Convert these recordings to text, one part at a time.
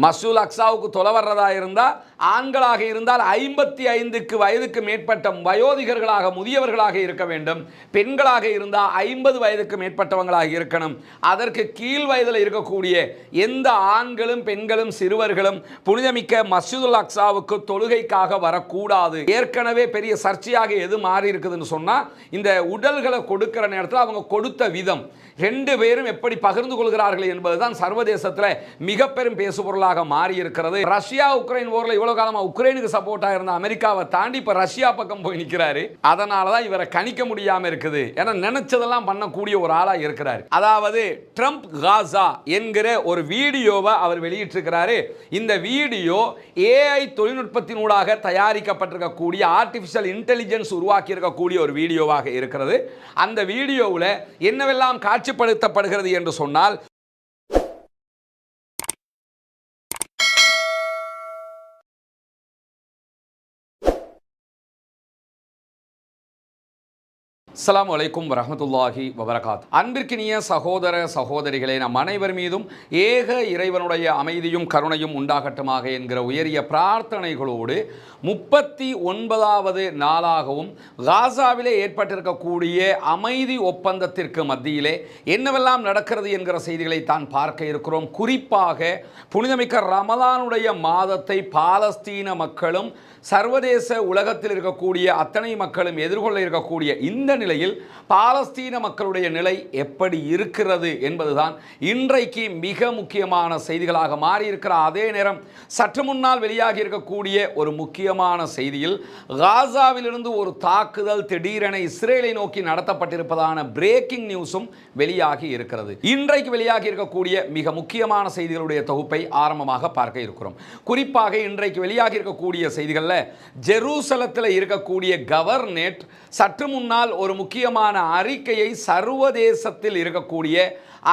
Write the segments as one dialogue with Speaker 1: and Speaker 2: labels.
Speaker 1: மஸ்ஜிதுல் அக்ஸாவுக்கு தொலை வர்றதா இருந்தால் ஆண்களாக இருந்தால் 55 வயதுக்கு மேற்பட்ட வயோதிகர்களாக முதியவர்களாக இருக்க வேண்டும். பெண்களாக இருந்தால் 50 வயதுக்கு மேற்பட்டவங்களாக இருக்கணும். அதற்கு கீழ் வயதில் இருக்கக்கூடிய எந்த ஆண்களும் பெண்களும் சிறுவர்களும் புனிதமிக்க மஸ்ஜிதுல் அக்ஸாவுக்கு தொழுகைக்காக வரக்கூடாது. ஏற்கனவே பெரிய சர்ச்சையாக எது மாறி இருக்குதுன்னு சொன்னால், இந்த உடல்களை கொடுக்கிற நேரத்தில் அவங்க கொடுத்த விதம், 2 பேரும் எப்படி பகிர்ந்து கொள்கிறார்கள் என்பதுதான் சர்வதேசத்தில் மிக பெரும் பேசுபொருளாக மாறி இருக்கிறது. ரஷ்யா உக்ரைன் போர்ல இவ்வளவு காலமா உக்ரைனுக்கு சப்போர்ட்டா இருந்த அமெரிக்காவை தாண்டி இப்ப ரஷ்யா பக்கம் போய் நிற்கிறாரு. அதனாலதான் இவரை கணிக்க முடியாம இருக்குது. ஏன்னா நினைச்சதெல்லாம் பண்ணக்கூடிய ஒரு ஆளா இருக்கிறார். அதாவது ட்ரம்ப் காசா என்கிற ஒரு வீடியோவை அவர் வெளியிட்டிருக்கிறாரு. இந்த வீடியோ ஏஐ தொழில்நுட்பத்தினூடாக தயாரிக்கப்பட்டிருக்கக்கூடிய ஆர்டிபிஷியல் இன்டெலிஜென்ஸ் உருவாக்கி இருக்கக்கூடிய ஒரு வீடியோவாக இருக்கிறது. அந்த வீடியோவில் என்னவெல்லாம் காட்சிப்படுத்தப்படுகிறது என்று சொன்னால், அஸ்ஸலாமு அலைக்கும் வரஹ்மத்துல்லாஹி வபரகாத்துஹு. அன்பிற்கினிய சகோதர சகோதரிகளே, நம் அனைவர் மீதும் ஏக இறைவனுடைய அமைதியும் கருணையும் உண்டாகட்டுமாக என்கிற உயரிய பிரார்த்தனைகளோடு 39வது நாளாகவும் காசாவிலே ஏற்பட்டிருக்கக்கூடிய அமைதி ஒப்பந்தத்திற்கு மத்தியிலே என்னவெல்லாம் நடக்கிறது என்கிற செய்திகளை தான் பார்க்க இருக்கிறோம். குறிப்பாக புனிதமிக்க ரமலானுடைய மாதத்தை பாலஸ்தீன மக்களும் சர்வதேச உலகத்தில் இருக்கக்கூடிய அத்தனை மக்களும் எதிர்கொள்ள இருக்கக்கூடிய இந்த நிலையில் பாலஸ்தீன மக்களுடைய நிலை எப்படி இருக்கிறது என்பதுதான் இன்றைக்கு மிக முக்கியமான செய்திகளாக மாறியிருக்கிற. அதே நேரம் சற்று முன்னால் வெளியாகி இருக்கக்கூடிய ஒரு முக்கியமான செய்தியில் காசாவிலிருந்து ஒரு தாக்குதல் திடீரென இஸ்ரேலை நோக்கி நடத்தப்பட்டிருப்பதான பிரேக்கிங் நியூஸும் வெளியாகி இருக்கிறது. இன்றைக்கு வெளியாகி இருக்கக்கூடிய மிக முக்கியமான செய்திகளுடைய தொகுப்பை ஆரம்பமாக பார்க்க இருக்கிறோம். குறிப்பாக இன்றைக்கு வெளியாகி இருக்கக்கூடிய செய்திகளில் ஜெருசலத்தில் இருக்கக்கூடிய கவர்னேட் சற்று முன்னால் ஒரு முக்கியமான அறிக்கையை சர்வதேசத்தில் இருக்கக்கூடிய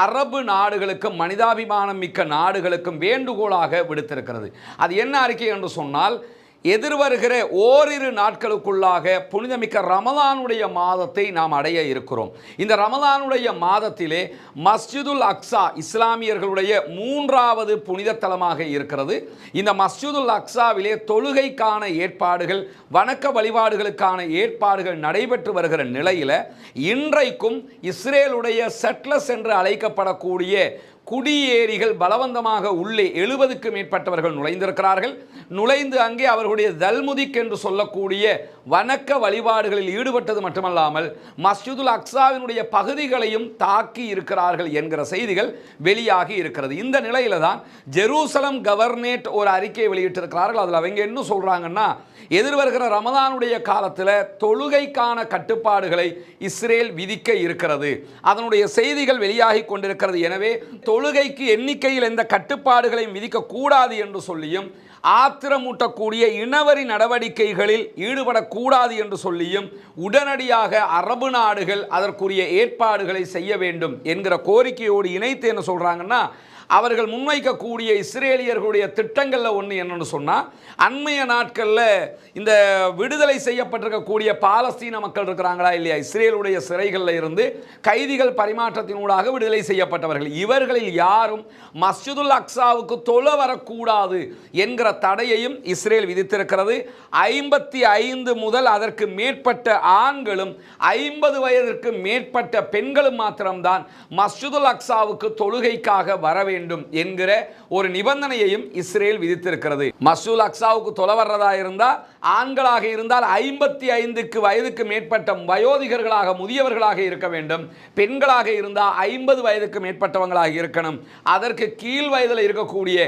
Speaker 1: அரபு நாடுகளுக்கும் மனிதாபிமானம் மிக்க நாடுகளுக்கும் வேண்டுகோளாக விடுத்திருக்கிறது. அது என்ன அறிக்கை என்று சொன்னால், எதிர்வருகிற ஓரிரு நாட்களுக்குள்ளாக புனிதமிக்க ரமலானுடைய மாதத்தை நாம் அடைய இருக்கிறோம். இந்த ரமலானுடைய மாதத்திலே மஸ்ஜிதுல் அக்ஸா இஸ்லாமியர்களுடைய 3வது புனித தலமாக இருக்கிறது. இந்த மஸ்ஜிதுல் அக்ஸாவிலே தொழுகைக்கான ஏற்பாடுகள், வணக்க வழிபாடுகளுக்கான ஏற்பாடுகள் நடைபெற்று வருகிற நிலையில் இன்றைக்கும் இஸ்ரேலுடைய செட்லஸ் என்று அழைக்கப்படக்கூடிய குடியேறிகள் பலவந்தமாக உள்ளே 70க்கு மேற்பட்டவர்கள் நுழைந்திருக்கிறார்கள். நுழைந்து அங்கே அவர்களுடைய தல்முதிக் என்று சொல்லக்கூடிய வணக்க வழிபாடுகளில் ஈடுபட்டது மட்டுமல்லாமல் மஸ்ஜிதுல் அக்ஸாவினுடைய பகுதிகளையும் தாக்கி இருக்கிறார்கள் என்கிற செய்திகள் வெளியாகி இருக்கிறது. இந்த நிலையில தான் ஜெருசலம் கவர்னேட் ஒரு அறிக்கையை வெளியிட்டிருக்கிறார்கள். அதில் அவங்க என்ன சொல்றாங்கன்னா, எதிர்வருகிற ரமலானுடைய காலத்தில் தொழுகைக்கான கட்டுப்பாடுகளை இஸ்ரேல் விதிக்க இருக்கிறது. அதனுடைய செய்திகள் வெளியாகி கொண்டிருக்கிறது. எனவே தொழுகைக்கு எண்ணிக்கையில் எந்த கட்டுப்பாடுகளையும் விதிக்கக்கூடாது என்று சொல்லியும், ஆத்திரமூட்டக்கூடிய இனவரி நடவடிக்கைகளில் ஈடுபடக்கூடாது என்று சொல்லியும் உடனடியாக அரபு நாடுகள் அதற்குரிய ஏற்பாடுகளை செய்ய வேண்டும் என்கிற கோரிக்கையோடு இணைத்து என்ன சொல்றாங்கன்னா, அவர்கள் முன்வைக்கக்கூடிய இஸ்ரேலியர்களுடைய திட்டங்களில் ஒன்று என்னன்னு சொன்னால், அண்மைய நாட்களில் இந்த விடுதலை செய்யப்பட்டிருக்கக்கூடிய பாலஸ்தீன மக்கள் இருக்கிறாங்களா இல்லையா, இஸ்ரேலுடைய சிறைகளில் இருந்து கைதிகள் பரிமாற்றத்தினூடாக விடுதலை செய்யப்பட்டவர்கள், இவர்களில் யாரும் மஸ்ஜிதுல் அக்ஸாவுக்கு தொழ வரக்கூடாது என்கிற தடையையும் இஸ்ரேல் விதித்திருக்கிறது. 55 முதல் அதற்கு மேற்பட்ட ஆண்களும் 50 வயதிற்கு மேற்பட்ட பெண்களும் மாத்திரம்தான் மஸ்ஜிதுல் அக்ஸாவுக்கு தொழுகைக்காக வர வேண்டும் என்கிற ஒரு நிபந்தனையையும் இஸ்ரேல் விதித்திருக்கிறது. மஸ்ஜிதுல் அக்ஸாவுக்கு தொலை வர்றதா இருந்தால் ஆண்களாக இருந்தால் 55 வயதுக்கு மேற்பட்ட வயோதிகர்களாக முதியவர்களாக இருக்க வேண்டும். பெண்களாக இருந்தால் 50 வயதுக்கு மேற்பட்டவங்களாக இருக்கணும். அதற்கு கீழ் வயதில் இருக்கக்கூடிய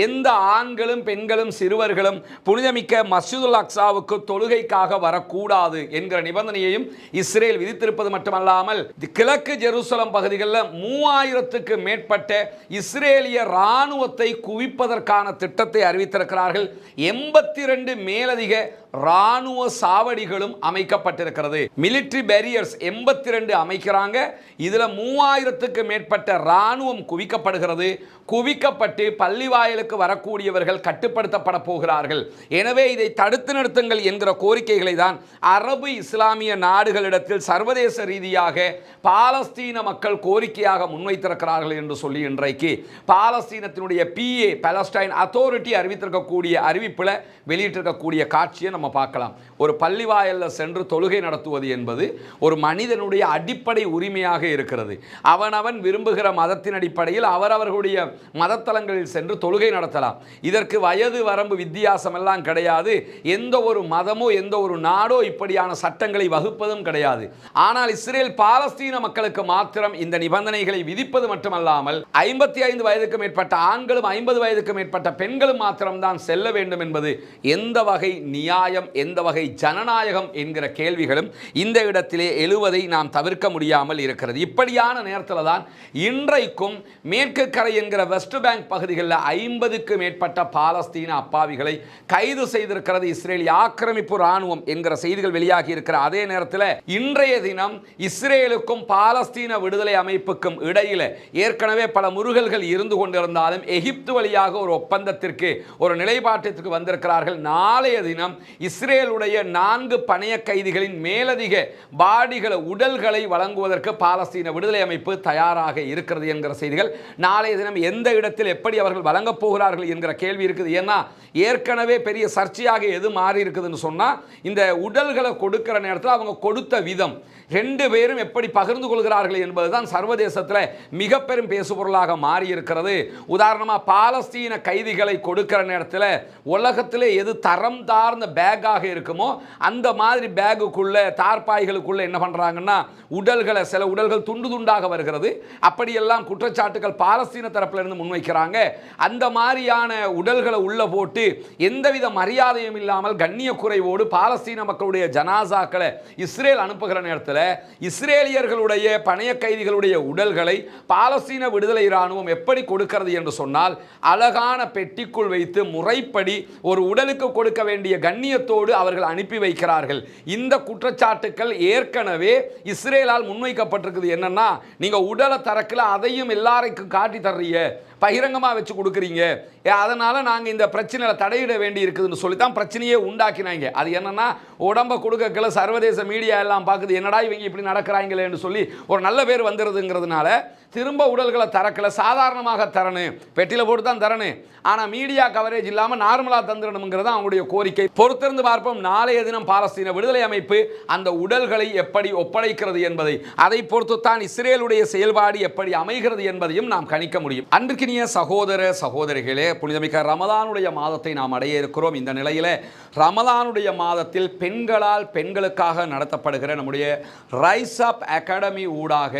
Speaker 1: எந்த ஆண்களும் பெண்களும் சிறுவர்களும் புனிதமிக்க மஸ்ஜிதுல் அக்ஸாவுக்கு தொழுகைக்காக வரக்கூடாது என்கிற நிபந்தனையையும் இஸ்ரேல் விதித்திருப்பது மட்டுமல்லாமல் கிழக்கு ஜெருசலம் பகுதிகளில் 3000க்கு மேற்பட்ட இஸ்ரேலிய இராணுவத்தை குவிப்பதற்கான திட்டத்தை அறிவித்திருக்கிறார்கள். 82 மேலதிக இராணுவ சாவடிகளும் அமைக்கப்பட்டிருக்கிறது. Military barriers 82 அமைக்கிறாங்க. இதுல 3000க்கு மேற்பட்ட இராணுவம் குவிக்கப்படுகிறது. குவிக்கப்பட்டு பள்ளிவாயலுக்கு வரக்கூடியவர்கள் கட்டுப்படுத்தப்பட போகிறார்கள். எனவே இதை தடுத்து நிறுத்துங்கள் என்கிற கோரிக்கைகளை தான் அரபு இஸ்லாமிய நாடுகளிடத்தில் சர்வதேச ரீதியாக பாலஸ்தீன மக்கள் கோரிக்கையாக முன்வைத்திருக்கிறார்கள் என்று சொல்லி இன்றைக்கு பாலஸ்தீனத்தினுடைய PA பாலஸ்டைன் அத்தாரிட்டி அறிவித்திருக்கக்கூடிய அறிவிப்பில் வெளியிட்டிருக்கக்கூடிய காட்சியை நம்ம பார்க்கலாம். ஒரு பள்ளிவாயலில் சென்று தொழுகை நடத்துவது என்பது ஒரு மனிதனுடைய அடிப்படை உரிமையாக இருக்கிறது. அவனவன் விரும்புகிற மதத்தின் அடிப்படையில் அவரவர்களுடைய மதத்தலங்களில் சென்று தொழுகை நடத்தலாம். இதற்கு வயது வரம்பு வித்தியாசம் எல்லாம் கிடையாது. எந்த ஒரு மதமோ எந்த ஒரு நாடோ இப்படியான சட்டங்களை வகுப்பதும் கிடையாது. ஆனால் இஸ்ரேல் பாலஸ்தீன மக்களுக்கு மாத்திரம் இந்த நிபந்தனைகளை விதிப்பது மட்டுமல்லாமல் 55 வயதுக்கு மேற்பட்ட ஆண்களும் 50 வயதுக்கு மேற்பட்ட பெண்களும் மாத்திரம்தான் செல்ல வேண்டும் என்பது எந்த வகை நியாயம், எந்த வகை ஜனநாயகம் என்கிற கேள்விகளும் இந்த இடத்திலே எழுவதை நாம் தவிர்க்க முடியாமல் இருக்கிறது. இப்படியான நேரத்தில் தான் இன்றைக்கும் மேற்கு கரை என்கிற வெஸ்ட் பேங்க் பகுதிகளில் 50க்கு மேற்பட்ட பாலஸ்தீன அப்பாவிகளை கைது செய்திருக்கிறது இஸ்ரேலிய ஆக்கிரமிப்பு ராணுவம் என்கிற செய்திகள் வெளியாகி இருக்கிற அதே நேரத்தில் இன்றைய தினம் இஸ்ரேலுக்கும் பாலஸ்தீன விடுதலை அமைப்புக்கும் இடையில ஏற்கனவே பல முருகல்கள் இருந்து கொண்டிருந்தாலும் எகிப்து வழியாக ஒரு ஒப்பந்தத்திற்கு ஒரு நிலைப்பாட்டிற்கு வந்திருக்கிறார்கள். நாளைய தினம் இஸ்ரேலுடைய 4 பணைய கைதிகளின் மேலதிக பாடிகளை உடல்களை வழங்குவதற்கு பாலஸ்தீன விடுதலை அமைப்பு தயாராக இருக்கிறது என்கிற செய்திகள். நாளைய தினம் எந்த இடத்தில் எப்படி அவர்கள் வழங்கப் போகிறார்கள் என்கிற கேள்வி இருக்குது. ஏன்னா ஏற்கனவே பெரிய சர்ச்சையாக எது மாறி இருக்குதுன்னு சொன்னா இந்த உடல்களை கொடுக்கிற நேரத்தில் அவங்க கொடுத்த விதம் 2 பேரும் எப்படி பகிர்ந்து கொள்கிறார்கள் என்பதுதான் சர்வதேசத்தில் மிக பெரும் பேசுபொருளாக மாறி இருக்கிறது. உதாரணமாக பாலஸ்தீன கைதிகளை கொடுக்கிற நேரத்தில் உலகத்திலே எது தரம் தார்ந்த பேக்காக இருக்குமோ அந்த மாதிரி பேக்குக்குள்ள தார்பாய்களுக்குள்ள என்ன பண்றாங்கன்னா உடல்களை சில உடல்கள் துண்டு துண்டாக வருகிறது. அப்படியெல்லாம் குற்றச்சாட்டுகள் பாலஸ்தீன தரப்பிலிருந்து முன்வைக்கிறாங்க. அந்த மாதிரியான உடல்களை உள்ள போட்டு எந்தவித மரியாதையும் இல்லாமல் கண்ணிய குறைவோடு பாலஸ்தீன மக்களுடைய ஜனாசாக்களை இஸ்ரேல் அனுப்புகிற நேரத்தில் இஸ்ரேலியர்களுடைய பணைய கைதிகளுடைய உடல்களை பாலஸ்தீன விடுதலை இராணுவம் எப்படி கொடுக்கிறது என்று சொன்னால் அழகான பெட்டிக்குள் வைத்து முறைப்படி ஒரு உடலுக்கு கொடுக்க வேண்டிய கண்ணியத்தோடு அவர்கள் அனுப்பி வைக்கிறார்கள். இந்த குற்றச்சாட்டுக்கள் ஏற்கனவே இஸ்ரேலால் முன்வைக்கப்பட்டிருக்குது. என்னன்னா நீங்க உடலை தரக்கல அதையும் எல்லாருக்கும் காட்டி தர்றீங்க, பகிரங்கமாக வச்சு கொடுக்குறீங்க, அதனால நாங்கள் இந்த பிரச்சனையில தலையிட வேண்டி இருக்குதுன்னு சொல்லி தான் பிரச்சனையே உண்டாக்கினாங்க. அது என்னன்னா உடம்பை கொடுக்கல சர்வதேச மீடியா எல்லாம் பார்க்குது, என்னடா இவங்க இப்படி நடக்கிறாங்களேன்னு சொல்லி ஒரு நல்ல பேர் வந்துடுதுங்கிறதுனால திரும்ப உடல்களை தரக்கல, சாதாரணமாக தரணும், பெட்டியில் போட்டு தான் தரணும், ஆனால் மீடியா கவரேஜ் இல்லாமல் நார்மலாக தந்துடணுங்கிறது அவங்களுடைய கோரிக்கை. பொறுத்திருந்து பார்ப்போம் நாளைய தினம் பாலஸ்தீன விடுதலை அமைப்பு அந்த உடல்களை எப்படி ஒப்படைக்கிறது என்பதை, அதை பொறுத்து தான் இஸ்ரேலுடைய செயல்பாடு எப்படி அமைகிறது என்பதையும் நாம் கணிக்க முடியும். அன்பிற்கினிய சகோதர சகோதரிகளே, புனிதமிக்க ரமலானுடைய மாதத்தை நாம் அடைய இருக்கிறோம். இந்த நிலையில் ரமலானுடைய மாதத்தில் பெண்களால் பெண்களுக்காக நடத்தப்படுகிற நம்முடைய ரைஸ் அப் அகாடமி ஊடாக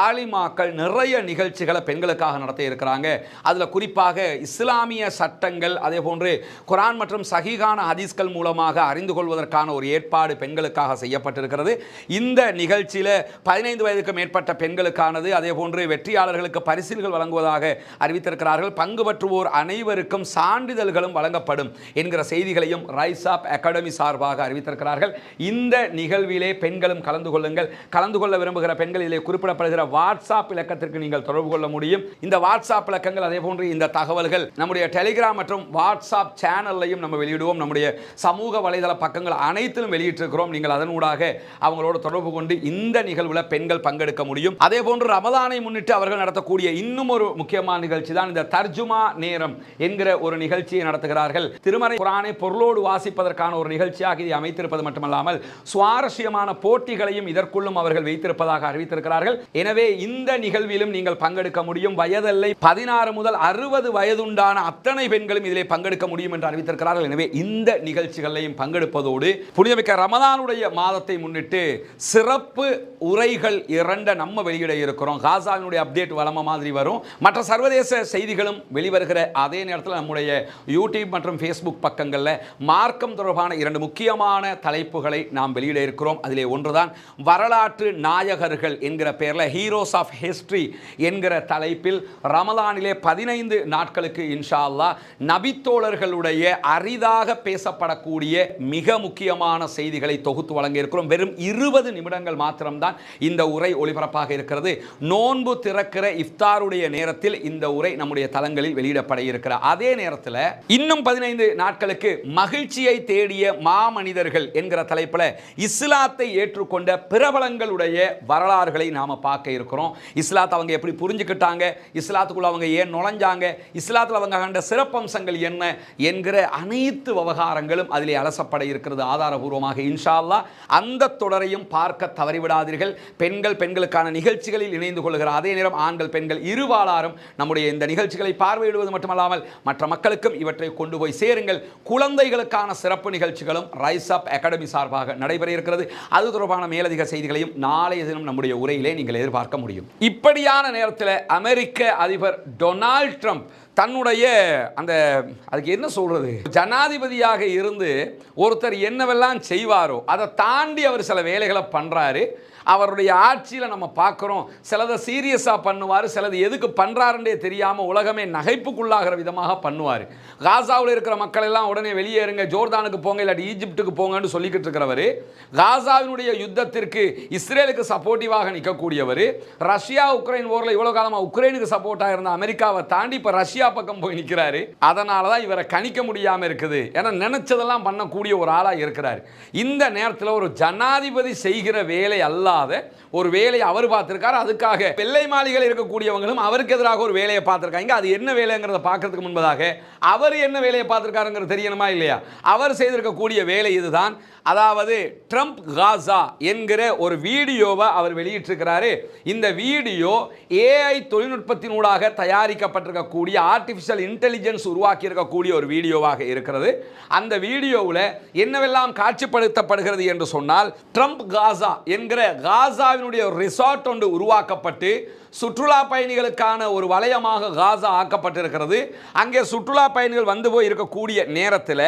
Speaker 1: ஆலிமாக்கள் நிறைய நிகழ்ச்சிகளை பெண்களுக்காக நடத்த இருக்கிறாங்க. அதில் குறிப்பாக இஸ்லாமிய சட்டங்கள் அதே போன்று குரான் மற்றும் சஹீஹான ஹதீஸ்கள் மூலமாக அறிந்து கொள்வதற்கான ஒரு ஏற்பாடு பெண்களுக்காக செய்யப்பட்டிருக்கிறது. இந்த நிகழ்ச்சியில் 15 வயதுக்கு மேற்பட்ட பெண்களுக்கானது, அதே போன்று வெற்றியாளர்களுக்கு பரிசில்கள் வழங்குவதாக அறிவித்திருக்கிறார்கள். பங்கு பெற்றுவோர் அனைவருக்கும் சான்றிதழ்களும் வழங்கப்படும் என்கிற செய்திகளையும் ரைஸ் அப் அகாடமி சார்பாக அறிவித்திருக்கிறார்கள். இந்த நிகழ்விலே பெண்களும் கலந்து கொள்ளுங்கள். கலந்து கொள்ள விரும்புகிற பெண்கள் இதிலே குறிப்பிடப்படுகிற வாட்ஸ்அப் இலக்கத்திற்கு நீங்கள் தொடர்பு கொள்ள முடியும். இந்த வாட்ஸ்அப் இலக்கங்கள் அதே போன்று இந்த தகவல்கள் நம்முடைய டெலிகிராம் மற்றும் வாட்ஸ்அப் சேனல்லையும் நம்ம வெளியிடுவோம். நம்முடைய சமூக வலைதள பக்கங்கள் அனைத்திலும் வெளியிட்டிருக்கிறோம். நீங்கள் அதனூடாக அவங்களோட தொடர்பு கொண்டு இந்த நிகழ்வில் பெண்கள் பங்கெடுக்க முடியும். அதே போன்று ரமலானை முன்னிட்டு அவர்கள் நடத்தக்கூடிய இன்னும் ஒரு முக்கியமான நிகழ்ச்சி தான் இந்த தர்ஜுமா நேரம் என்கிற ஒரு நிகழ்ச்சியை நடத்துகிறார்கள். திருமறை குர்ஆனை பொருளோடு வாசிப்பதற்கான ஒரு நிகழ்ச்சியாக இதை அமைத்திருப்பது மட்டுமல்லாமல் சுவாரஸ்யமான போட்டிகளையும் இதற்குள்ளும் அவர்கள் வைத்திருப்பதாக அறிவித்திருக்கிறார்கள். எனவே இந்த நிகழ்விலும் நீங்கள் பங்கெடுக்க முடியும். வயதெல்லை 16 முதல் 60 வயதுண்டான அத்தனை பெண்களும் இதிலே பங்கெடுக்க முடியும் என்று அறிவித்திருக்கிறார்கள். எனவே இந்த நிகழ்ச்சிகளையும் பங்கெடுப்பதோடு புனிதமிக்க ரமலானுடைய மாதத்தை முன்னிட்டு சிறப்பு உரைகள் 2 நம்ம வெளியிட இருக்கிறோம். காசாவினுடைய அப்டேட் வளம மாதிரி வரும். மற்ற சர்வதேச செய்திகளும் வெளிவருகிற அதே நேரத்தில் நம்முடைய யூடியூப் மற்றும் ஃபேஸ்புக் பக்கங்களில் மார்க்கம் தொடர்பான 2 முக்கியமான தலைப்புகளை நாம் வெளியிட இருக்கிறோம். அதிலே ஒன்றுதான் வரலாற்று நாயகர்கள் என்கிற பெயரில் ஹீரோஸ் ஆஃப் ஹிஸ்டரி என்கிற தலைப்பில் ரமலானிலே 15 நாட்களுக்கு இன்ஷா அல்லாஹ் நபித்தோழர்களுடைய அரிதாக பேசப்படக்கூடிய தரக்கூடிய மிக முக்கியமான செய்திகளை தொகுத்து வழங்க இருக்கிறோம். வெறும் 20 நிமிடங்கள் மாத்திரம்தான் இந்த உரை ஒளிபரப்பாக இருக்கிறது. நோன்பு திறக்கிற இஃப்தாருடைய நேரத்தில் இந்த உரை நம்முடைய தளங்களில் வெளியிடப்பட இருக்கிற அதே நேரத்தில் இன்னும் 15 நாட்களுக்கு மகிழ்ச்சியை தேடிய மாமனிதர்கள் என்கிற தலைப்பில் இஸ்லாத்தை ஏற்றுக்கொண்ட பிரபலங்களுடைய வரலாறுகளை நாம பார்க்க இருக்கிறோம். இஸ்லாத்தை அவங்க எப்படி புரிஞ்சுக்கிட்டாங்க, இஸ்லாத்துக்குள்ள அவங்க ஏன் நுழைஞ்சாங்க, இஸ்லாத்தில் அவங்க கண்ட சிறப்பம்சங்கள் என்ன என்கிற அனைத்து விவகாரங்களும் அதிலே அலசப்பட இருக்கிறது ஆதாரபூர்வமாக. இன்ஷா அல்லாஹ் அந்த தொடரையும் பார்க்க தவறிவிடாதீர்கள். பெண்களுக்கான நிகழ்ச்சிகளில் இணைந்து கொள்கிற அதே நேரம் ஆண்கள் பெண்கள் இருபாலாரும் நம்முடைய இந்த நிகழ்ச்சிகளை பார்வையிடுவது மட்டுமல்லாமல் மற்ற மக்களுக்கும் இவற்றை கொண்டு போய் சேருங்கள். குழந்தைகளுக்கான சிறப்பு நிகழ்ச்சிகளும் ரைஸ் அப் அகாடமி சார்பாக நடைபெற இருக்கிறது. அது தொடர்பான மேலதிக செய்திகளையும் நாளைய தினம் நம்முடைய உரையிலே நீங்கள் எதிர்பார்க்க முடியும். இப்படியான நேரத்தில் அமெரிக்க அதிபர் டொனால்ட் ட்ரம்ப் தன்னுடைய அதுக்கு என்ன சொல்றது, ஜனாதிபதியாக இருந்து ஒருத்தர் என்னவெல்லாம் செய்வாரோ அதை தாண்டி அவர் சில வேலைகளை பண்றாரு. அவருடைய ஆட்சியில் நம்ம பார்க்குறோம், சிலதை சீரியஸாக பண்ணுவார், சிலது எதுக்கு பண்ணுறாருன்றே தெரியாமல் உலகமே நகைப்புக்குள்ளாகிற விதமாக பண்ணுவார். காசாவில் இருக்கிற மக்கள் எல்லாம் உடனே வெளியேறுங்க, ஜோர்தானுக்கு போங்க, இல்லாட்டி ஈஜிப்டுக்கு போங்கன்னு சொல்லிக்கிட்டு இருக்கிறவர், காசாவினுடைய யுத்தத்திற்கு இஸ்ரேலுக்கு சப்போர்ட்டிவாக நிற்கக்கூடியவர், ரஷ்யா உக்ரைன் போரில் இவ்வளோ காலமாக உக்ரைனுக்கு சப்போர்ட்டாக இருந்த அமெரிக்காவை தாண்டி இப்போ ரஷ்யா பக்கம் போய் நிற்கிறாரு. அதனால தான் இவரை கணிக்க முடியாமல் இருக்குது. ஏன்னா நினைச்சதெல்லாம் பண்ணக்கூடிய ஒரு ஆளாக இருக்கிறார். இந்த நேரத்தில் ஒரு ஜனாதிபதி செய்கிற வேலை அல்ல ஒரு வேலையை அவர் பார்த்திருக்கார். அதுக்காக வெள்ளை மாளிகையில் இருக்கக்கூடியவங்களும் அவருக்கு எதிராக ஒரு வேலையை பார்த்திருக்காங்க. அது என்ன வேலைங்கிறத பார்க்கறதுக்கு முன்பதாக அவர் என்ன வேலையை பார்த்திருக்காருங்கிறது தெரியணுமா இல்லையா? அவர் செய்திருக்கக்கூடிய வேலை இதுதான். அதாவது ட்ரம்ப் காசா என்கிற ஒரு வீடியோவை அவர் வெளியிட்டிருக்கிறாரு. இந்த வீடியோ ஏஐ தொழில்நுட்பத்தினூடாக தயாரிக்கப்பட்டிருக்கக்கூடிய ஆர்டிஃபிஷியல் இன்டெலிஜென்ஸ் உருவாக்கி இருக்கக்கூடிய ஒரு வீடியோவாக இருக்கிறது. அந்த வீடியோவில் என்னவெல்லாம் காட்சிப்படுத்தப்படுகிறது என்று சொன்னால், ட்ரம்ப் காசா என்கிற காசாவினுடைய ரிசார்ட் ஒன்று உருவாக்கப்பட்டு சுற்றுலா பயணிகளுக்கான ஒரு வலயமாக காசா ஆக்கப்பட்டிருக்கிறது. அங்கே சுற்றுலா பயணிகள் வந்து போய் இருக்கக்கூடிய நேரத்தில்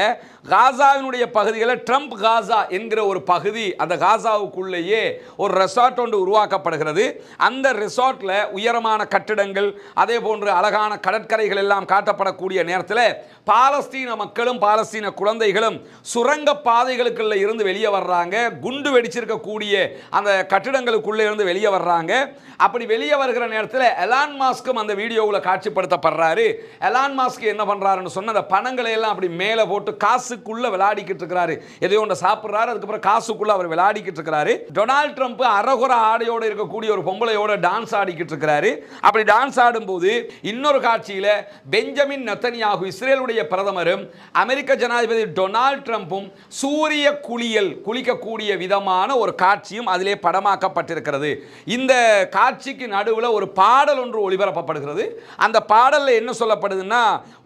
Speaker 1: காசாவினுடைய பகுதிகளில் ட்ரம்ப் காசா என்கிற ஒரு பகுதி, அந்த காசாவுக்குள்ளேயே ஒரு ரெசார்ட் ஒன்று உருவாக்கப்படுகிறது. அந்த ரெசார்ட்டில் உயரமான கட்டிடங்கள், அதே போன்று அழகான கடற்கரைகள் எல்லாம் காட்டப்படக்கூடிய நேரத்தில் பாலஸ்தீன மக்களும் பாலஸ்தீன குழந்தைகளும் சுரங்க பாதைகளுக்குள்ள இருந்து வெளியே வர்றாங்க. குண்டு வெடிச்சிருக்கக்கூடிய அந்த கட்டிடங்களுக்குள்ளே இருந்து வெளியே வர்றாங்க. அப்படி வெளியே வருகிற நேரத்தில் எலான் மாஸ்கும் அந்த வீடியோவில் காட்சிப்படுத்தப்படுறாரு. எலான் மாஸ்க் என்ன பண்றாருன்னு சொன்ன அந்த பணங்களை எல்லாம் அப்படி மேலே போட்டு காசுக்குள்ள விளையாடிக்கிட்டு இருக்கிறாரு. எதையோ ஒன்று சாப்பிட்றாரு, அதுக்கப்புறம் காசுக்குள்ள அவர் விளையாடிக்கிட்டு இருக்கிறாரு. டொனால்ட் ட்ரம்ப் அரகுர ஆடையோடு இருக்கக்கூடிய ஒரு பொம்பளையோட டான்ஸ் ஆடிக்கிட்டு இருக்கிறாரு. அப்படி டான்ஸ் ஆடும்போது இன்னொரு காட்சியில் பெஞ்சமின் நெத்தனியாகு இஸ்ரேலுடைய பிரதமரும் அமெரிக்க ஜனாதிபதி டொனால்ட் ட்ரம்பும் சூரிய குளிக்கக்கூடிய விதமான ஒரு காட்சியும் அதிலே படமாக்கப்பட்டிருக்கிறது. இந்த காட்சிக்கு நடுவில் ஒரு பாடல் ஒன்று ஒளிபரப்பப்படுகிறது. அந்த பாடலில் என்ன சொல்லப்படுதுன்னா,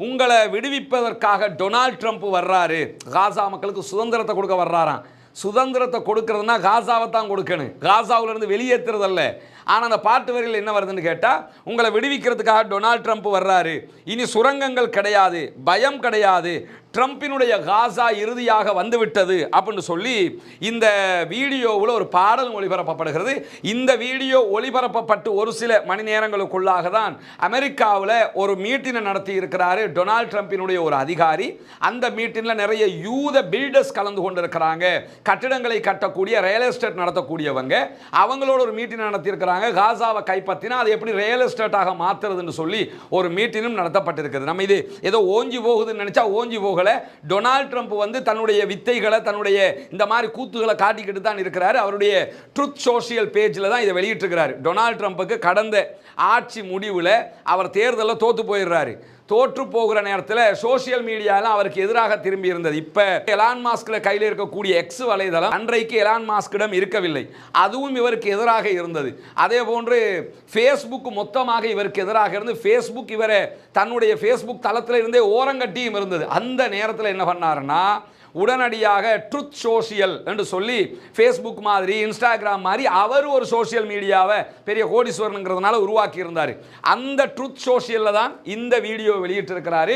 Speaker 1: உங்களை விடுவிப்பதற்காக டொனால்ட் ட்ரம்ப் வர்றாரு, காசா மக்களுக்கு சுதந்திரத்தை கொடுக்க வர்றாராம். சுதந்திரத்தை கொடுக்கறதுனா காசாவை தான் கொடுக்கணும், காசாவிலிருந்து வெளியேற்றுறதல்ல. ஆனால் அந்த பாட்டு வரிகள் என்ன வருதுன்னு கேட்டால், உங்களை விடுவிக்கிறதுக்காக டொனால்ட் ட்ரம்ப் வர்றாரு, இனி சுரங்கங்கள் கிடையாது, பயம் கிடையாது, ட்ரம்பினுடைய காசா இறுதியாக வந்துவிட்டது அப்படின்னு சொல்லி இந்த வீடியோவில் ஒரு பாடல் ஒளிபரப்பப்படுகிறது. இந்த வீடியோ ஒளிபரப்பப்பட்டு ஒரு சில மணி நேரங்களுக்குள்ளாக தான் அமெரிக்காவில் ஒரு மீட்டினை நடத்தி இருக்கிறாரு டொனால்ட் ட்ரம்பினுடைய ஒரு அதிகாரி. அந்த மீட்டினில் நிறைய யூத பில்டர்ஸ் கலந்து கொண்டிருக்கிறாங்க, கட்டிடங்களை கட்டக்கூடிய ரியல் எஸ்டேட் நடத்தக்கூடியவங்க. அவங்களோட ஒரு மீட்டினை நடத்தியிருக்கிறாங்க. காசாவை கைப்பற்றினா அதை எப்படி ரியல் எஸ்டேட்டாக மாற்றுறதுன்னு சொல்லி ஒரு மீட்டினும் நடத்தப்பட்டிருக்கிறது. நம்ம இது ஏதோ ஓஞ்சி போகுதுன்னு நினைச்சா ஓஞ்சி போக டொனால்ட் ட்ரம்ப் வந்து தன்னுடைய வித்தைகளை, தன்னுடைய இந்த மாதிரி கூத்துகளை காட்டிக்கிட்டு தான் இருக்கிறார். அவருடைய ட்ரூத் சோஷியல் பேஜில் தான் இதை வெளியிட்டிருக்கிறார். டொனால்ட் ட்ரம்ப்புக்கு கடந்த ஆட்சி முடிவில் அவர் தேர்தலில் தோத்து போயிடுறாரு. தோற்று போகிற நேரத்தில் சோசியல் மீடியாலாம் அவருக்கு எதிராக திரும்பி இருந்தது. இப்போ எலான் மாஸ்க் கையில் இருக்கக்கூடிய எக்ஸ் வலைதளம் அன்றைக்கு எலான் மாஸ்கிடம் இருக்கவில்லை, அதுவும் இவருக்கு எதிராக இருந்தது. அதே போன்று ஃபேஸ்புக் மொத்தமாக இவருக்கு எதிராக இருந்து ஃபேஸ்புக் இவரை தன்னுடைய ஃபேஸ்புக் தளத்தில் இருந்தே ஓரங்கட்டியும் இருந்தது. அந்த நேரத்தில் என்ன பண்ணாருன்னா, உடனடியாக ட்ரூத் சோஷியல் என்று சொல்லி ஃபேஸ்புக் மாதிரி இன்ஸ்டாகிராம் மாதிரி அவர் ஒரு சோஷியல் மீடியாவை பெரிய கோடீஸ்வரனுங்கிறதுனால உருவாக்கி இருந்தார். அந்த ட்ரூத் சோஷியலில் தான் இந்த வீடியோ வெளியிட்டிருக்கிறாரு.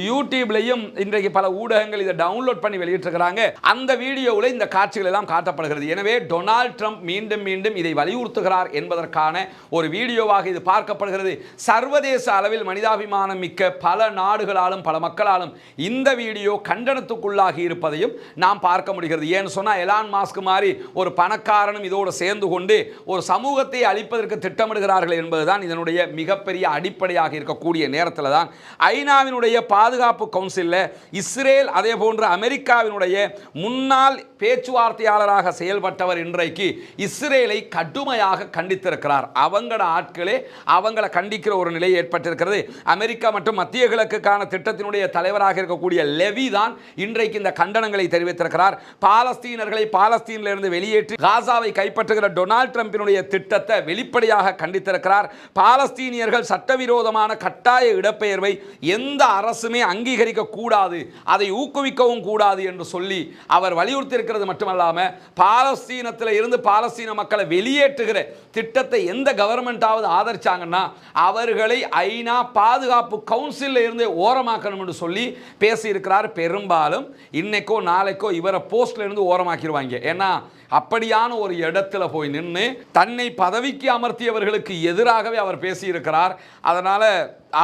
Speaker 1: யூடியூப்லையும் இன்றைக்கு பல ஊடகங்கள் இதை டவுன்லோட் பண்ணி வெளியிட்டிருக்கிறாங்க. அந்த வீடியோவில் இந்த காட்சிகள் எல்லாம் காட்டப்படுகிறது. எனவே டொனால்ட் ட்ரம்ப் மீண்டும் மீண்டும் இதை வலியுறுத்துகிறார் என்பதற்கான ஒரு வீடியோவாக இது பார்க்கப்படுகிறது. சர்வதேச அளவில் மனிதாபிமானம் மிக்க பல நாடுகளாலும் பல மக்களாலும் இந்த வீடியோ கண்டனத்துக்குள்ளாகி இருப்பது இருப்பதையும் நாம் பார்க்க முடிகிறது. ஏன்னு சொன்னால் எலான் மாஸ்க் மாதிரி ஒரு பணக்காரனும் இதோடு சேர்ந்து கொண்டு ஒரு சமூகத்தை அழிப்பதற்கு திட்டமிடுகிறார்கள் என்பதுதான் இதனுடைய மிகப்பெரிய அடிப்படையாக இருக்கக்கூடிய நேரத்தில் தான் ஐநாவினுடைய பாதுகாப்பு கவுன்சிலில் இஸ்ரேல் அதே போன்று அமெரிக்காவினுடைய முன்னாள் பேச்சுவார்த்தையாளராக செயல்பட்டவர் இன்றைக்கு இஸ்ரேலை கடுமையாக கண்டித்திருக்கிறார். அவங்கள ஆட்களே அவங்களை கண்டிக்கிற ஒரு நிலை ஏற்பட்டிருக்கிறது. அமெரிக்கா மற்றும் மத்திய கிழக்குக்கான திட்டத்தினுடைய தலைவராக இருக்கக்கூடிய லெவி தான் இன்றைக்கு இந்த கண்டனங்களை தெரிவித்திருக்கிறார். பாலஸ்தீனர்களை பாலஸ்தீனிலிருந்து வெளியேற்றி காசாவை கைப்பற்றுகிற டொனால்ட் ட்ரம்பினுடைய திட்டத்தை வெளிப்படையாக கண்டித்திருக்கிறார். பாலஸ்தீனியர்கள் சட்டவிரோதமான கட்டாய இடப்பெயர்வை எந்த அரசுமே அங்கீகரிக்க கூடாது, அதை ஊக்குவிக்கவும் கூடாது என்று சொல்லி அவர் வலியுறுத்தியிருக்கிறது மட்டுமல்லாமல் பாலஸ்தீனத்தில் இருந்து பாலஸ்தீன மக்களை வெளியேற்றுகிற திட்டத்தை எந்த கவர்மெண்டாவது ஆதரிச்சாங்கன்னா அவர்களை ஐநா பாதுகாப்பு கவுன்சிலில் இருந்து ஓரமாக்கணும் என்று சொல்லி பேசியிருக்கிறார். பெரும்பாலும் இன்னைக்கோ நாளைக்கோ இவரை போஸ்ட்ல இருந்து ஓரமாக்கிடுவாங்க. ஏன்னா அப்படியான ஒரு இடத்துல போய் நின்று தன்னை பதவிக்கு அமர்த்தியவர்களுக்கு எதிராகவே அவர் பேசியிருக்கிறார். அதனால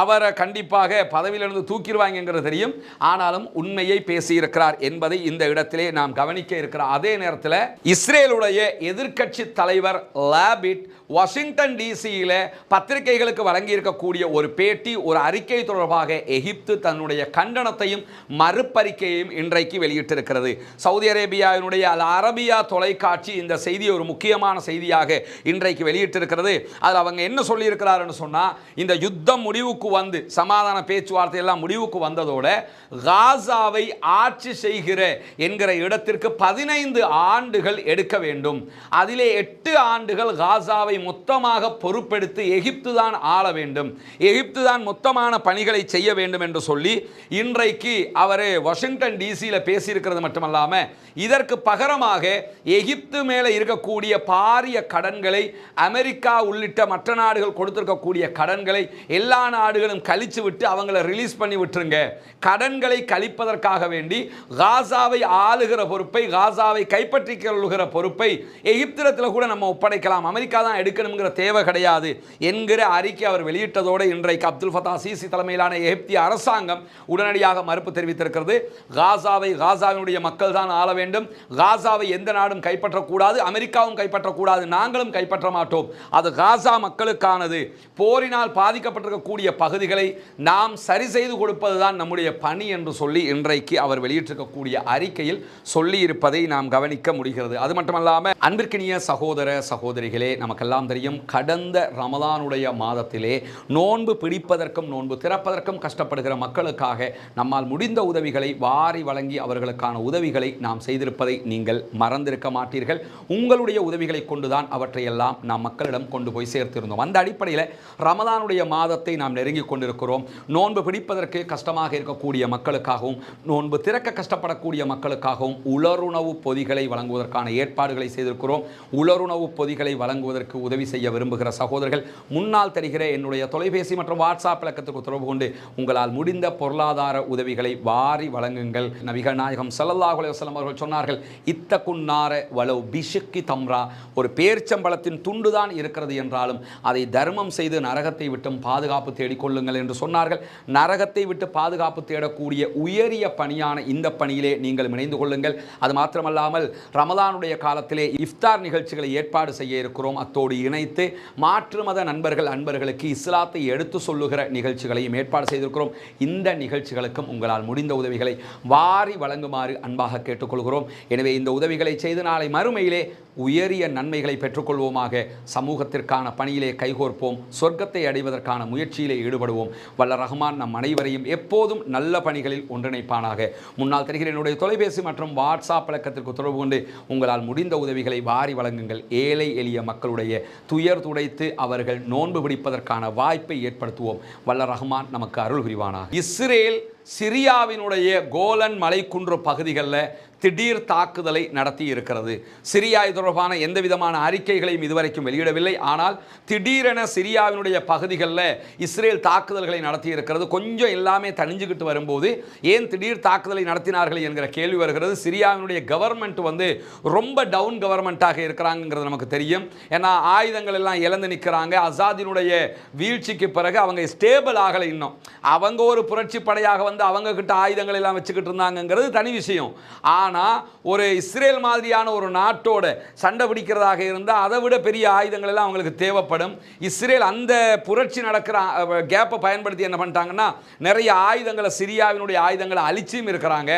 Speaker 1: அவரை கண்டிப்பாக பதவியிலிருந்து தூக்கிடுவாங்கிறது தெரியும். ஆனாலும் உண்மையை பேசியிருக்கிறார் என்பதை இந்த இடத்திலே நாம் கவனிக்க இருக்கிறோம். அதே நேரத்தில் இஸ்ரேலுடைய எதிர்க்கட்சி தலைவர் லாபிட் வாஷிங்டன் டிசியில் பத்திரிகைகளுக்கு வழங்கி இருக்கக்கூடிய ஒரு பேட்டி, ஒரு அறிக்கை தொடர்பாக எகிப்து தன்னுடைய கண்டனத்தையும் மறுப்பறிக்கையையும் இன்றைக்கு வெளியிட்டிருக்கிறது. சவுதி அரேபியாவினுடைய அல் அரபியா தொலைக்காட்சி இந்த செய்தியை ஒரு முக்கியமான செய்தியாக இன்றைக்கு வெளியிட்டிருக்கிறது. அதில் அவங்க என்ன சொல்லியிருக்கிறாருன்னு சொன்னால், இந்த யுத்தம் முடிவுக்கு வந்து சமாதான பேச்சுவார்த்தை எல்லாம் முடிவுக்கு வந்ததோட காசாவை ஆட்சி செய்கிற என்கிற இடத்திற்கு 15 ஆண்டுகள் எடுக்க வேண்டும். அதிலே 8 ஆண்டுகள் காசாவை மொத்தமாக பொறுப்பெடுத்து எகிப்து தான் ஆள வேண்டும், எகிப்து தான் மொத்தமான பணிகளை செய்ய வேண்டும் என்று சொல்லி இன்றைக்கு அவர் வாஷிங்டன் டிசியில் பேசியிருக்கிறது மட்டுமல்லாமல் இதற்கு பகரமாக எகிப்து மேலே இருக்கக்கூடிய பாரிய கடன்களை அமெரிக்கா உள்ளிட்ட மற்ற நாடுகள் கொடுத்திருக்கக்கூடிய கடன்களை எல்லா நாடுகளும் கழிச்சு விட்டு அவங்களை ரிலீஸ் பண்ணி விட்டுருங்க. கடன்களை கழிப்பதற்காக வேண்டி காசாவை ஆளுகிற பொறுப்பை, காசாவை கைப்பற்றி கொள்ளுகிற பொறுப்பை எகிப்திடத்தில் கூட நம்ம ஒப்படைக்கலாம், அமெரிக்கா தான் எடுக்கணுங்கிற தேவை கிடையாது என்கிற அறிக்கை அவர் வெளியிட்டதோடு இன்றைக்கு அப்துல் ஃபத்தா சிசி தலைமையிலான எகிப்திய அரசாங்கம் உடனடியாக மறுப்பு தெரிவித்திருக்கிறது. காசாவினுடைய மக்கள் தான் ஆள வேண்டும், காசாவை எந்த நாடும் கைப்பற்றக்கூடாது, அமெரிக்காவும் கைப்பற்றக்கூடாது, நாங்களும் கைப்பற்ற மாட்டோம், அது காசா மக்களுக்கானது, போரினால் பாதிக்கப்பட்டிருக்கக்கூடிய பகுதிகளை நாம் சரி செய்து கொடுப்பதுதான் நம்முடைய பணி என்று சொல்லி இன்றைக்கு அவர் வெளியிட்டிருக்கக்கூடிய அறிக்கையில் சொல்லி இருப்பதை நாம் கவனிக்க முடிகிறது. அது மட்டுமல்லாமல் அன்பிற்கினிய சகோதர சகோதரிகளே, நமக்கெல்லாம் தெரியும் கடந்த ரமலானுடைய மாதத்திலே நோன்பு பிடிப்பதற்கும் நோன்பு திறப்பதற்கும் கஷ்டப்படுகிற மக்களுக்காக நம்மால் முடிந்த உதவிகளை வாரி வழங்கி அவர்களுக்கான உதவிகளை நாம் செய்திருப்பதை நீங்கள் மறந்திருக்க மாட்டீர்கள். உங்களுடைய உதவிகளை கொண்டுதான் அவற்றையெல்லாம் நாம் மக்களிடம் கொண்டு போய் சேர்த்திருந்தோம். அந்த அடிப்படையில் ரமலானுடைய மாதத்தை நாம் நெருங்கி கொண்டிருக்கிறோம். நோன்பு பிடிப்பதற்கு கஷ்டமாக இருக்கக்கூடிய மக்களுக்காகவும் நோன்பு திறக்க கஷ்டப்படக்கூடிய மக்களுக்காகவும் உலருணவு பொதிகளை வழங்குவதற்கான ஏற்பாடுகளை செய்திருக்கிறோம். உலருணவு பொதிகளை வழங்குவதற்கு உதவி செய்ய விரும்புகிற சகோதரர்கள் முன்னால் தெரிகிற என்னுடைய தொலைபேசி மற்றும் வாட்ஸ்அப் இலக்கத்துக்கு தொடர்பு கொண்டு உங்களால் முடிந்த பொருளாதார உதவிகளை வாரி வழங்குங்கள். நபிகள் நாயகம் ஸல்லல்லாஹு அலைஹி வஸல்லம் அவர்கள் சொன்னார்கள், இத்தகுன்னார வலவ் பிஷிக்கி தம்ரா, ஒரு பேர்ச்சம்பளத்தின் துண்டுதான் இருக்கிறது என்றாலும் அதை தர்மம் செய்து நரகத்தை விட்டும் பாதுகாப்பு தேடிக்கொள்ளுங்கள் என்று சொன்னார்கள். நரகத்தை விட்டு பாதுகாப்பு தேடக்கூடிய உயரிய பணியான இந்த பணியிலே நீங்கள் இணைந்து கொள்ளுங்கள். அது மாத்திரமல்லாமல் ரமலானுடைய காலத்திலே இஃப்தார் நிகழ்ச்சிகளை ஏற்பாடு செய்ய இருக்கிறோம். அத்தோடு இணைத்து மாற்று மத அன்பர்களுக்கு இஸ்லாத்தை எடுத்து சொல்லுகிற நிகழ்ச்சிகளையும் ஏற்பாடு செய்திருக்கிறோம். இந்த நிகழ்ச்சிகளுக்கும் உங்களால் முடிந்த உதவிகளை வாரி வழங்குமாறு அன்பாக கேட்டுக்கொள்கிறோம். எனவே இந்த உதவிகளை செய்து நாளை மறுமையிலே உயரிய நன்மைகளை பெற்றுக்கொள்வோமாக. சமூகத்திற்கான பணியிலே கைகோர்ப்போம், சொர்க்கத்தை அடைவதற்கான முயற்சியிலே ஈடுபடுவோம். வல்ல ரஹ்மான் நம் அனைவரையும் எப்போதும் நல்ல பணிகளில் ஒன்றிணைப்பானாக. முன்னால் தெரிகிற என்னுடைய தொலைபேசி மற்றும் வாட்ஸ்அப் இலக்கத்திற்கு தொடர்பு கொண்டு உங்களால் முடிந்த உதவிகளை வாரி வழங்குங்கள். ஏழை எளிய மக்களுடைய துயர் துடைத்து அவர்கள் நோன்பு பிடிப்பதற்கான வாய்ப்பை ஏற்படுத்துவோம். வல்ல ரஹ்மான் நமக்கு அருள் புரிவானாக. இஸ்ரேல் சிரியாவினுடைய கோலன் மலைக்குன்று பகுதிகளில் திடீர் தாக்குதலை நடத்தி இருக்கிறது. சிரியா தொடர்பான எந்த விதமான அறிக்கைகளையும் இதுவரைக்கும் வெளியிடவில்லை. ஆனால் திடீரென சிரியாவினுடைய பகுதிகளில் இஸ்ரேல் தாக்குதல்களை நடத்தி இருக்கிறது. கொஞ்சம் எல்லாமே தணிஞ்சுக்கிட்டு வரும்போது ஏன் திடீர் தாக்குதலை நடத்தினார்கள் என்கிற கேள்வி வருகிறது. சிரியாவினுடைய கவர்மெண்ட் ரொம்ப டவுன் கவர்மெண்ட்டாக இருக்கிறாங்கிறது நமக்கு தெரியும். ஏன்னா ஆயுதங்கள் எல்லாம் இழந்து நிற்கிறாங்க. அசாதினுடைய வீழ்ச்சிக்கு பிறகு அவங்க ஸ்டேபிள் ஆகலை. இன்னும் அவங்க ஒரு புரட்சி படையாக வந்து அவங்க கிட்ட ஆயுதங்கள் எல்லாம் வச்சுக்கிட்டு இருந்தாங்கிறது தனி விஷயம். ஆனால் ஒரு இஸ்ரேல் மாதிரியான ஒரு நாட்டோட சண்டை பிடிக்கிறதாக இருந்தால் அதை விட பெரிய ஆயுதங்கள் எல்லாம் அவங்களுக்கு தேவைப்படும். இஸ்ரேல் அந்த புரட்சி நடக்கிற கேப்பை பயன்படுத்தி என்ன பண்ணிட்டாங்கன்னா நிறைய ஆயுதங்களை, சிரியாவினுடைய ஆயுதங்களை அழிச்சும் இருக்கிறாங்க.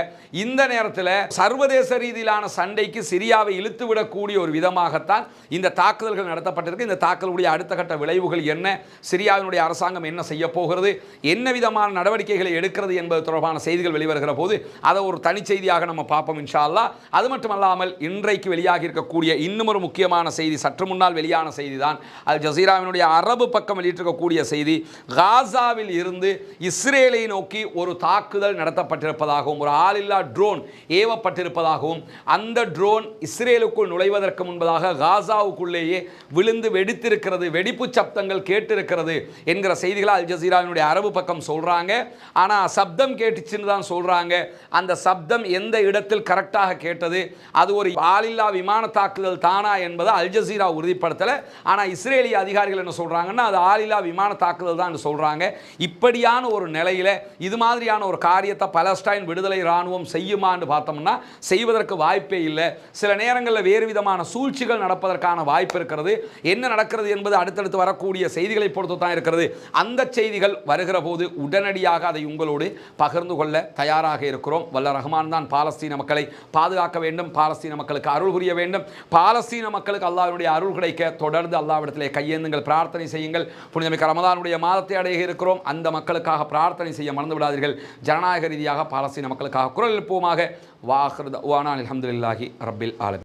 Speaker 1: இந்த நேரத்தில் சர்வதேச ரீதியிலான சண்டைக்கு சிரியாவை இழுத்து விடக்கூடிய ஒரு விதமாகத்தான் இந்த தாக்குதல்கள் நடத்தப்பட்டிருக்கு. இந்த தாக்குதலுடைய அடுத்த கட்ட விளைவுகள் என்ன, சிரியாவினுடைய அரசாங்கம் என்ன செய்ய போகிறது, என்ன விதமான நடவடிக்கைகளை எடுக்கிறது என்பது தொடர்பான செய்திகள் வெளிவருகிற போது அதை ஒரு தனி செய்தியாக நம்ம பார்ப்போம் இன்ஷா அல்லாஹ். அது மட்டுமல்லாமல் இன்றைக்கு வெளியாகி இருக்கக்கூடிய இன்னும் ஒரு முக்கியமான செய்தி, சற்று முன்னால் வெளியான செய்தி தான். அல் ஜசீராவினுடைய அரபு பக்கம் வெளியிட்டிருக்கக்கூடிய செய்தி, காசாவில் இருந்து இஸ்ரேலை நோக்கி ஒரு தாக்குதல் நடத்தப்பட்டிருப்பதாகவும் ஒரு ஆளில்லா ட்ரோன் ஏவப்பட்டிருப்பதாகவும் அந்த ட்ரோன் இஸ்ரேலுக்குள் நுழைவதற்கு முன்பதாக காசாவுக்குள்ளேயே விழுந்து வெடித்திருக்கிறது, வெடிப்பு சப்தங்கள் கேட்டிருக்கிறது என்கிற செய்திகளை அல் ஜசீராவினுடைய அரபு பக்கம் சொல்றாங்க. ஆனால் சப்தம் கேட்டுச்சுன்னு தான் சொல்றாங்க. அந்த சப்தம் எந்த இடத்தில் கரெக்டாக கேட்டது, அது ஒரு ஆளில்லா விமான தாக்குதல் தானா என்பதை அல் ஜசீரா உறுதிப்படுத்தலை. ஆனால் இஸ்ரேலிய அதிகாரிகள் என்ன சொல்றாங்கன்னா அது ஆளில்லா விமான தாக்குதல் தான் சொல்றாங்க. இப்படியான ஒரு நிலையில இது மாதிரியான ஒரு காரியத்தை பலஸ்டைன் விடுதலை இராணுவம் செய்யுமான்னு பார்த்தோம்னா செய்வதற்கு வாய்ப்பே இல்லை. சில நேரங்களில் வேறு விதமான சூழ்ச்சிகள் நடப்பதற்கான வாய்ப்பு இருக்கிறது. என்ன நடக்கிறது என்பது அடுத்தடுத்து வரக்கூடிய செய்திகளை பொறுத்து தான் இருக்கிறது. அந்த செய்திகள் வருகிற போது உடனடியாக அதை உங்களோடு பகிர்ந்து கொள்ள தயாராக இருக்கிறோம். வல்ல ரஹ்மான் தான் பாலஸ்தீன மக்களை பாதுகாக்க வேண்டும், பாலஸ்தீன மக்களுக்கு அருள் புரிய வேண்டும். பாலஸ்தீன மக்களுக்கு அல்லாஹ்வுடைய அருள் கிடைக்க தொடர்ந்து அல்லாஹ்விடத்திலே கையேந்துங்கள், பிரார்த்தனை செய்யுங்கள். புனிதமிக்க ரமதானுடைய மாதத்தை அடைய இருக்கிறோம். அந்த மக்களுக்காக பிரார்த்தனை செய்ய மறந்து விடாதீர்கள். ஜனநாயக ரீதியாக பாலஸ்தீன மக்களுக்காக குரல் எழுப்புவோமாக. வாஹிர் தஅவானா அல்ஹம்துலில்லாஹி ரப்பில் ஆலமீன்.